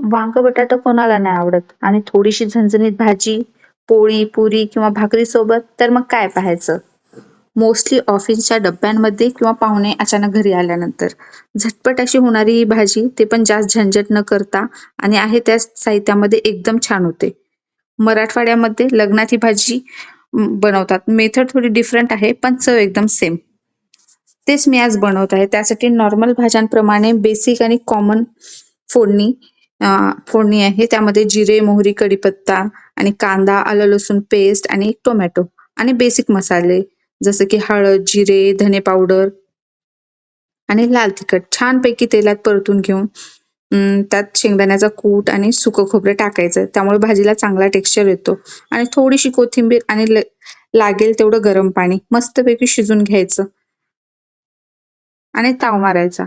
वांग बटाटा कोणाला नाही आवडत आणि थोडीशी झणझणीत भाजी, पोळी, पुरी किंवा भाकरी सोबत तर मग काय पाहायचं. मोस्टली ऑफिसच्या डब्यांमध्ये किंवा पाहुणे अचानक घरी आल्यानंतर झटपट अशी होणारी ही भाजी, ते पण जास्त झंझट न करता आणि आहे त्या साहित्यामध्ये एकदम छान होते. मराठवाड्यामध्ये लग्नात ही भाजी बनवतात. मेथड थोडी डिफरंट आहे पण चव एकदम सेम. तेच मी आज बनवत आहे. त्यासाठी नॉर्मल भाज्यांप्रमाणे बेसिक आणि कॉमन फोडणी फोडणी आहे. त्यामध्ये जिरे, मोहरी, कढीपत्ता आणि कांदा, आलं लसूण पेस्ट आणि एक टोमॅटो आणि बेसिक मसाले जसं की हळद, जिरे, धने पावडर आणि लाल तिखट छानपैकी तेलात परतून घेऊन त्यात शेंगदाण्याचा कूट आणि सुकं खोबरं टाकायचं. त्यामुळे भाजीला चांगला टेक्स्चर येतो आणि थोडीशी कोथिंबीर आणि लागेल तेवढं गरम पाणी मस्तपैकी शिजून घ्यायचं आणि ताव मारायचा.